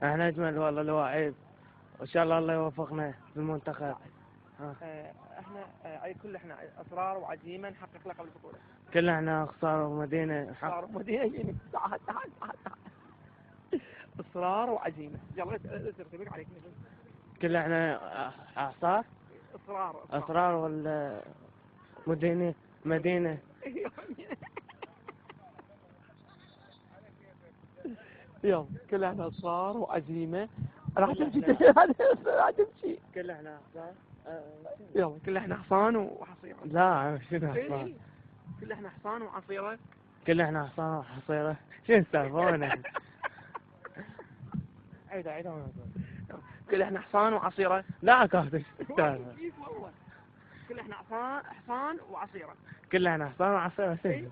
احنا اجمل والله الواعيد، وان شاء الله يوفقنا في المنتخب. احنا كل احنا اصرار وعزيمه نحقق لقب البطوله. كل احنا خسارة ومدينة اصرار ومدينه تعال تعال تعال تعال. اصرار وعزيمه. يلا ارتبك عليك. كل احنا اعصار اصرار ولا مدينة. يلا كل احنا اصرار وعزيمه. راح تمشي راح تمشي. كل احنا اعصار. يلا كل احنا حصان وحصيره. لا شنو حصان؟ كل احنا حصان وعصيره. كل احنا حصان وحصيرة. شنو السالفة؟ عيد كل احنا حصان وعصيره. لا كافي. كيف والله. كل احنا حصان وعصيره. كل احنا حصان وعصيرة.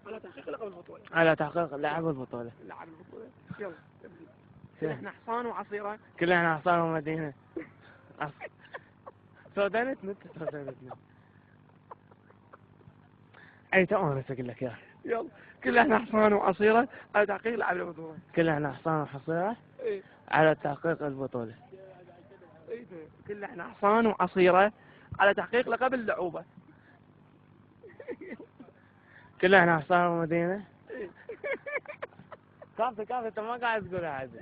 على تحقيق لقب البطوله. على تحقيق لعب البطولة. يلا كل احنا حصان وعصيره. كل احنا حصان ومدينة. سودانتنا سودانتنا. اي تأمر اقول لك يا. يلا كل احنا حصان وعصيره على تحقيق لعب البطوله. كل احنا حصان وحصيرة. ايه. على تحقيق البطولة. ايه كل احنا حصان وعصيره على تحقيق لقب اللعوبه. كل احنا حصان ومدينة. كافي انت ما قاعد تقولها عادي.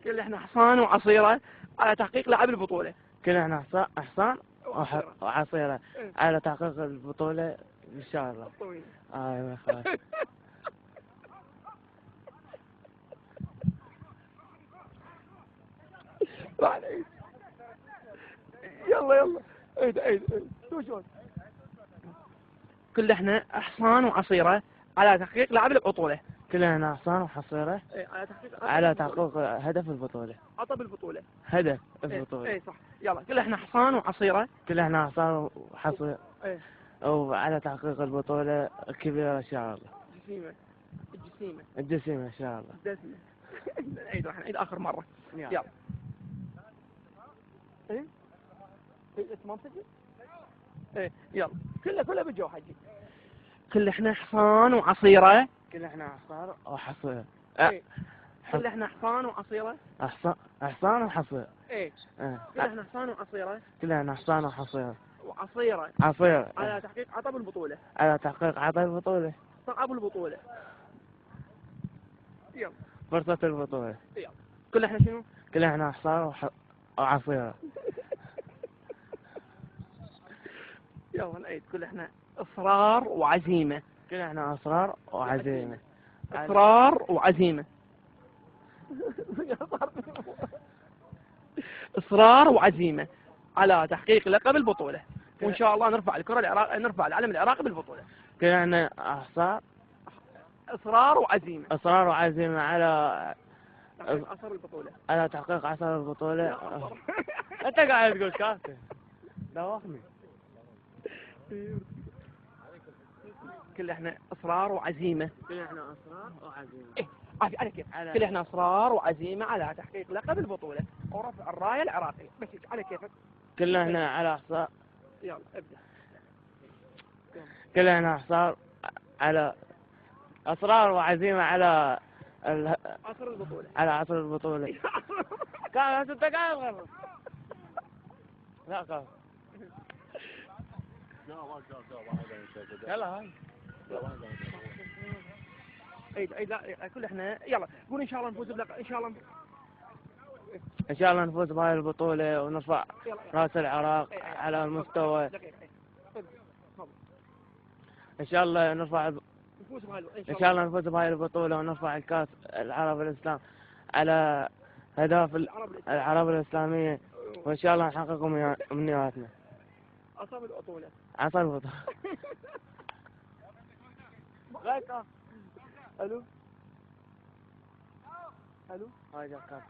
كل احنا حصان وعصيره على تحقيق لعب البطوله. كل احنا حصان وعصيرة على تحقيق البطولة ان شاء الله. ايوه خلاص. يلا عيد شو كل احنا حصان وعصيره على تحقيق لعب البطوله. كل احنا حصان وحصيرة على تحقيق هدف البطولة. عطب البطوله. هدف البطولة. ايه صح. يلا كل احنا حصان وعصيره. كل احنا حصان وحصيرة. ايه. وعلى تحقيق البطولة الكبيرة ان شاء الله. الجسيمة ان شاء الله. نعيد اخر مرة. يلا. ايه اسمه مسجل. ايه يلا كله بجو حجي. كل احنا حصان وعصيرة. كل احنا حصان وحصيرة. ايه. كل احنا حصان وعصيرة. حصان وحصيرة. ايه. كل احنا حصان وعصيرة. كل احنا حصان وحصيرة. عصيرة على تحقيق عطب البطولة. على تحقيق عطب البطولة. صعب البطولة. يلا. فرصة البطولة. يلا. كل احنا شنو؟ كل احنا حصان وعصيرة. يلا نعيد. كل احنا اصرار وعزيمة. كل احنا اصرار وعزيمة. اصرار وعزيمة. اصرار وعزيمة على تحقيق لقب البطولة. وان شاء الله نرفع العلم العراقي بالبطولة. كل احنا اصرار وعزيمة على عصر البطولة. على تحقيق عصر البطولة. انت قاعد تقول كافي. دوخني. كل احنا اصرار وعزيمة. كل احنا اصرار وعزيمة. ايه عافي على كيف. كل احنا اصرار وعزيمة على تحقيق لقب البطولة ورفع الراية العراقية. بس على كيفك. كل احنا على احصار. يلا ابدأ. كل احنا احصار على اصرار وعزيمة على عصر البطولة. على عصر البطولة. كان انت قاعد غلط. لا كان. يلا هاي. اي لا كل احنا يلا قول ان شاء الله نفوز ان شاء الله. ان شاء الله نفوز بهاي البطولة ونرفع راس العراق على المستوى. ان شاء الله نرفع ان شاء الله نفوز بهاي البطولة ونرفع الكاس العرب الاسلام على هدف العرب الاسلامية، وان شاء الله نحقق امنياتنا. عصر البطولة. عصر البطولة. الو هاي جاكار.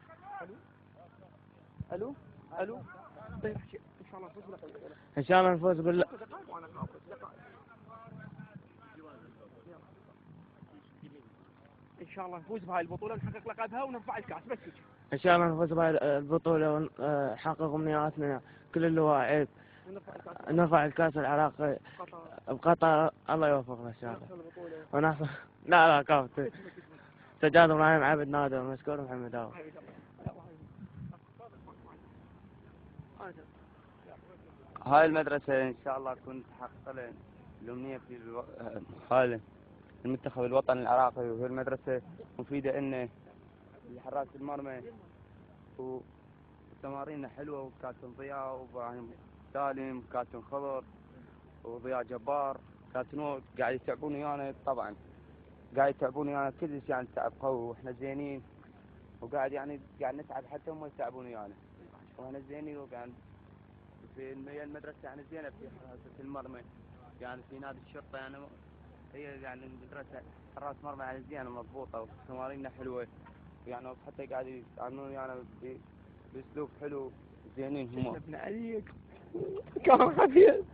الو طيب ان شاء الله نفوز بالبطولة. ان شاء الله نفوز ان شاء الله نفوز بهاي البطولة ونحقق لقبها ونرفع الكاس. بس هيك. ان شاء الله نفوز بهاي البطولة ونحقق امنياتنا كل الواعيد. نرفع الكاس العراقي بقطر. الله يوفقنا ان شاء الله. ونحصل لا كافي. سجاد ابراهيم عبد نادر مشكور محمد داوود. هاي المدرسة إن شاء الله تكون تحقق لنا الأمنية في هاي المنتخب الوطني العراقي، وهي المدرسة مفيدة إنه لحراس المرمى، وتماريننا حلوة، وكابتن ضياء وإبراهيم سالم وكابتن خضر وضياء جبار كابتن قاعد يتعبون ويانا. طبعا قاعد يتعبون ويانا كلش، يعني تعب قوي واحنا زينين، وقاعد يعني قاعد نتعب حتى هم يتعبون ويانا واحنا زينين. وقاعد في المدرسة يعني زينة في حراسة المرمى، يعني في نادي الشرطة يعني هي يعني المدرسة حراس مرمى يعني زينة مضبوطة، وتماريننا حلوة يعني، حتى قاعد يتعاملون يعني بأسلوب حلو زينين هم. ابن عليك كان خفيف.